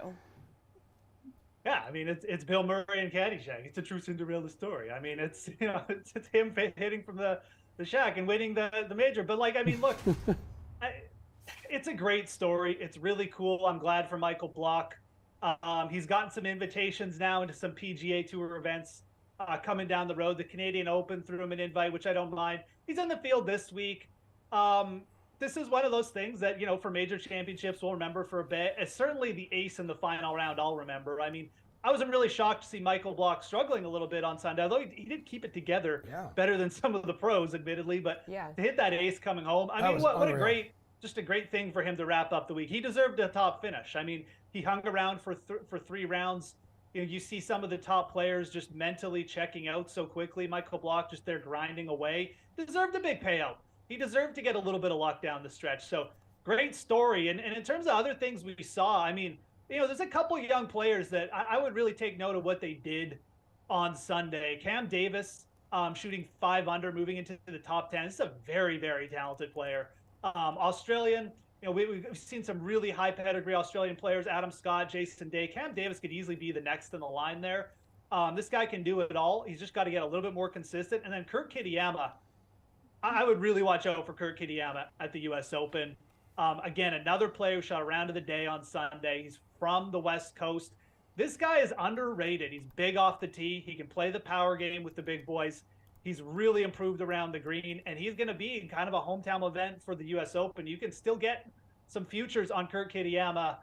Yeah, I mean, it's Bill Murray and Caddyshack. It's a true Cinderella story. I mean, it's it's him hitting from the shack and winning the major. But I mean, look, it's a great story. It's really cool. I'm glad for Michael Block. He's gotten some invitations now into some PGA Tour events coming down the road. The Canadian Open threw him an invite, which I don't mind. He's in the field this week. This is one of those things that, for major championships we'll remember for a bit. It's certainly the ace in the final round I'll remember. I mean, I was really shocked to see Michael Block struggling a little bit on Sunday, although he did keep it together better than some of the pros, admittedly. But to hit that ace coming home, I mean, what a great thing for him to wrap up the week. He deserved a top finish. I mean, he hung around for 3 rounds. You see some of the top players just mentally checking out so quickly. Michael Block just there grinding away. Deserved a big payout. He deserved to get a little bit of luck down the stretch. So great story. And in terms of other things we saw, I mean, there's a couple young players that I would really take note of what they did on Sunday. Cam Davis shooting 5 under, moving into the top 10. This is a very, very talented player. Australian, we've seen some really high pedigree Australian players, Adam Scott, Jason Day. Cam Davis could easily be the next in the line there. This guy can do it all. He's just got to get a little bit more consistent. And then Kurt Kitayama, I would really watch out for Kurt Kitayama at the U.S. Open. Again, another player who shot a round of the day on Sunday. He's from the West Coast. This guy is underrated. He's big off the tee. He can play the power game with the big boys. He's really improved around the green, and he's going to be kind of a hometown event for the U.S. Open. You can still get some futures on Kurt Kitayama,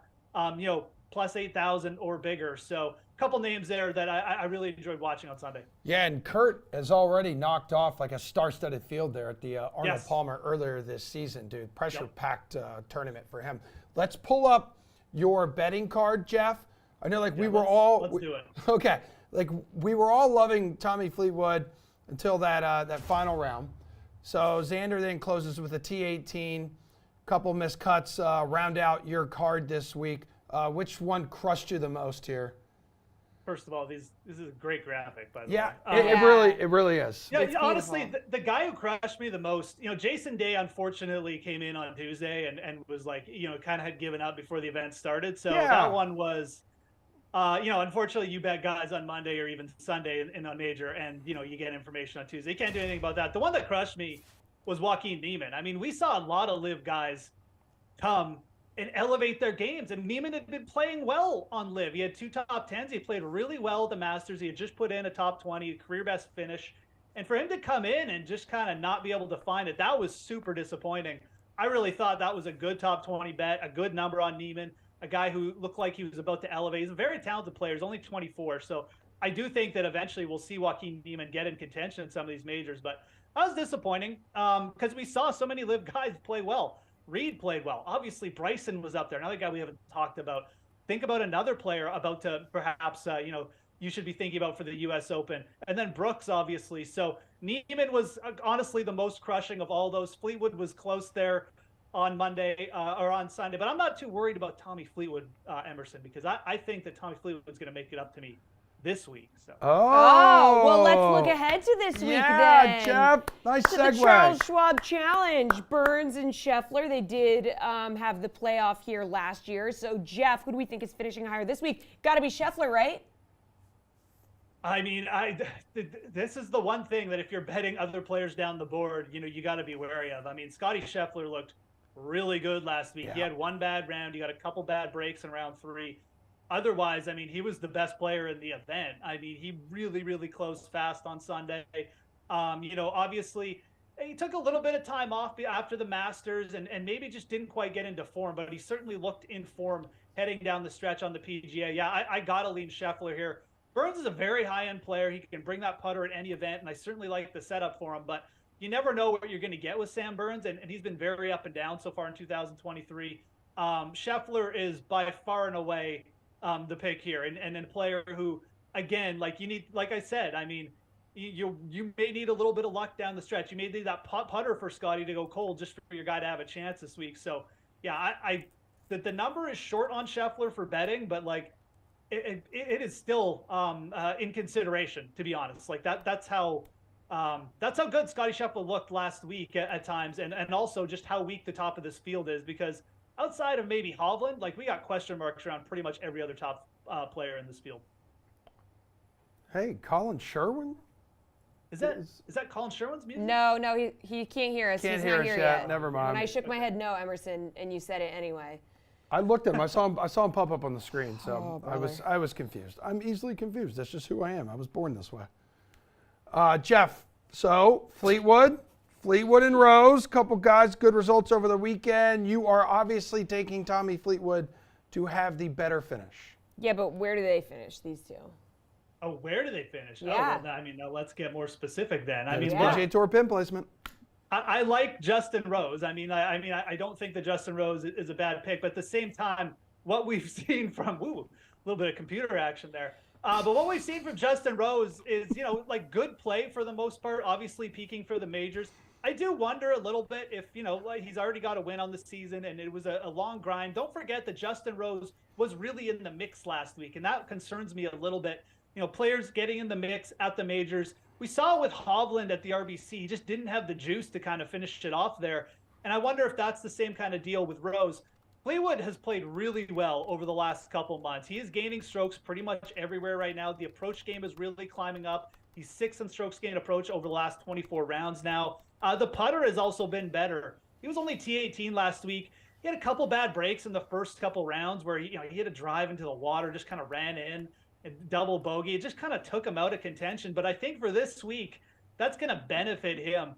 plus 8,000 or bigger. So a couple names there that I really enjoyed watching on Sunday. Yeah, and Kurt has already knocked off like a star-studded field there at the Arnold Yes. Palmer earlier this season, dude. Pressure-packed tournament for him. Let's pull up your betting card, Jeff. I know, like, let's do it. Okay, like we were all loving Tommy Fleetwood until that final round. So Xander then closes with a T18. Couple missed cuts round out your card this week. Which one crushed you the most here? First of all, this is a great graphic, by the Yeah, way. it really is. Yeah, honestly, the guy who crushed me the most, Jason Day unfortunately came in on Tuesday and was like, kind of had given up before the event started. So that one was, unfortunately you bet guys on Monday or even Sunday in a major, and you get information on Tuesday. You can't do anything about that. The one that crushed me was Joaquin Niemann. I mean, we saw a lot of live guys come and elevate their games, and Niemann had been playing well on live. He had 2 top 10s. He played really well at the Masters. He had just put in a top 20, career best finish. And for him to come in and just kind of not be able to find it, that was super disappointing. I really thought that was a good top 20 bet, a good number on Niemann, a guy who looked like he was about to elevate. He's a very talented player. He's only 24. So I do think that eventually we'll see Joaquin Niemann get in contention in some of these majors. But that was disappointing because we saw so many live guys play well. Reed played well. Obviously, Bryson was up there. Another guy we haven't talked about. Think about another player about to perhaps, you should be thinking about for the U.S. Open. And then Brooks, obviously. So Niemann was honestly the most crushing of all those. Fleetwood was close there on Monday or on Sunday. But I'm not too worried about Tommy Fleetwood, Emerson, because I think that Tommy Fleetwood's going to make it up to me this week. So. Oh, well, let's look ahead to this week then. Yeah, Jeff, nice to segue. The Charles Schwab Challenge. Burns and Scheffler, they did have the playoff here last year. So, Jeff, who do we think is finishing higher this week? Got to be Scheffler, right? I mean, this is the one thing that if you're betting other players down the board, you got to be wary of. I mean, Scotty Scheffler looked really good last week. Yeah. He had one bad round. He got a couple bad breaks in round 3. Otherwise, I mean, he was the best player in the event. I mean, he really, really closed fast on Sunday. Obviously, he took a little bit of time off after the Masters and maybe just didn't quite get into form, but he certainly looked in form heading down the stretch on the PGA. Yeah, I got to lean Scheffler here. Burns is a very high-end player. He can bring that putter at any event, and I certainly like the setup for him, but you never know what you're going to get with Sam Burns, and he's been very up and down so far in 2023. Scheffler is by far and away the pick here, and a player who, again, like I said, I mean, you may need a little bit of luck down the stretch. You may need that putter for Scotty to go cold just for your guy to have a chance this week. So yeah, the number is short on Scheffler for betting, but like it is still in consideration, to be honest. Like that's how good Scotty Scheffler looked last week at times, and also just how weak the top of this field is, because outside of maybe Hovland, like we got question marks around pretty much every other top player in this field. Hey, Colin Sherwin? Is that Colin Sherwin's music? No, he can't hear us. Can't He's hear not us here yet. Never mind. And I shook my head no, Emerson, and you said it anyway. I looked at him. I saw him pop up on the screen. So Oh, I was confused. I'm easily confused. That's just who I am. I was born this way. Jeff, so Fleetwood and Rose, couple guys, good results over the weekend. You are obviously taking Tommy Fleetwood to have the better finish. Yeah, but where do they finish, these two? Oh, where do they finish? Yeah. Oh, well, I mean, now let's get more specific then. I That mean, is look, PGA Tour pin placement. I like Justin Rose. I don't think that Justin Rose is a bad pick, but at the same time, what we've seen from a little bit of computer action there. But what we've seen from Justin Rose is, like good play for the most part, obviously peaking for the majors. I do wonder a little bit if, like he's already got a win on the season and it was a long grind. Don't forget that Justin Rose was really in the mix last week, and that concerns me a little bit. Players getting in the mix at the majors. We saw it with Hovland at the RBC. He just didn't have the juice to kind of finish it off there. And I wonder if that's the same kind of deal with Rose. Fleetwood has played really well over the last couple months. He is gaining strokes pretty much everywhere right now. The approach game is really climbing up. He's 6th in strokes gained approach over the last 24 rounds now. The putter has also been better. He was only T18 last week. He had a couple bad breaks in the first couple rounds where he hit a drive into the water, just kind of ran in and double bogey. It just kind of took him out of contention. But I think for this week, that's going to benefit him.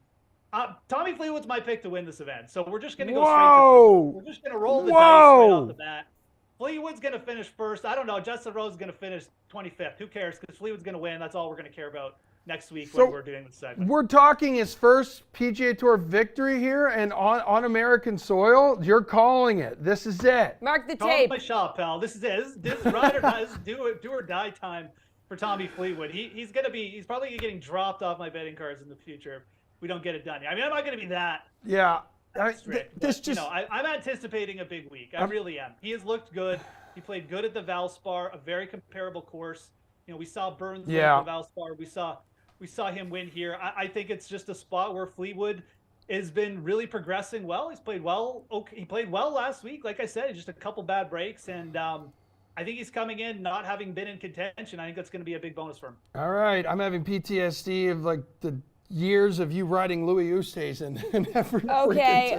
Tommy Fleetwood's my pick to win this event, so we're just going to go Whoa! straight to we're just going to roll the dice Whoa! right off the bat. Fleetwood's going to finish first. I don't know. Justin Rose is going to finish 25th. Who cares? Because Fleetwood's going to win. That's all we're going to care about next week when we're doing this segment. We're talking his first PGA Tour victory here and on American soil. You're calling it. This is it. Mark the Call tape. my shot, pal. This is it. This is ride or die. This is do or die time for Tommy Fleetwood. He's probably getting dropped off my betting cards in the future if we don't get it done. I mean, I'm not going to be that. Yeah. Strict, I'm anticipating a big week. I really am. He has looked good. He played good at the Valspar, a very comparable course. We saw Burns win at the Valspar. We saw him win here. I think it's just a spot where Fleetwood has been really progressing well. He's played well. Okay, he played well last week. Like I said, just a couple bad breaks, and I think he's coming in not having been in contention. I think that's going to be a big bonus for him. All right, I'm having PTSD of like the years of you riding Louis Oosthuizen in every Okay,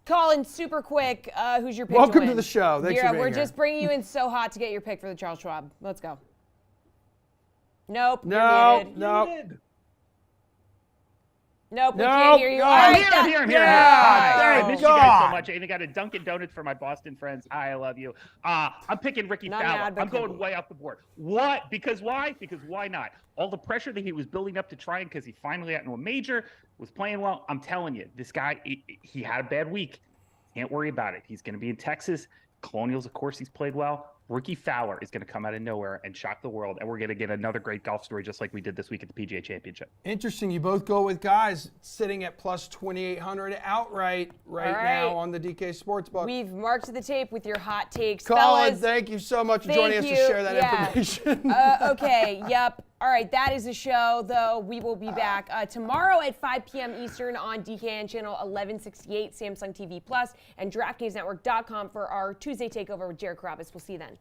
Colin, super quick. Who's your pick? Welcome to to the show. Thanks for being we're here. just bringing you in so hot to get your pick for the Charles Schwab. Let's go. Nope. No. You're muted. No. Nope, we can't hear you. All I'm right, here. Yeah. I miss you guys so much. I even got a Dunkin' Donuts for my Boston friends. I love you. I'm picking Ricky Not Fowler. mad, but I'm going could be. way off the board. What? Because why? Because why not? All the pressure that he was building up to try because he finally got into a major, was playing well. I'm telling you, this guy, he had a bad week. Can't worry about it. He's going to be in Texas. Colonials, of course, he's played well. Ricky Fowler is going to come out of nowhere and shock the world, and we're going to get another great golf story just like we did this week at the PGA Championship. Interesting. You both go with guys sitting at plus 2,800 outright right now on the DK Sportsbook. We've marked the tape with your hot takes. Colin, Fellas, thank you so much for joining us to share that information. Okay, yep. All right, that is the show, though. We will be back tomorrow at 5 p.m. Eastern on DKN channel 1168, Samsung TV Plus, and DraftKingsNetwork.com for our Tuesday takeover with Jared Carabas. We'll see you then.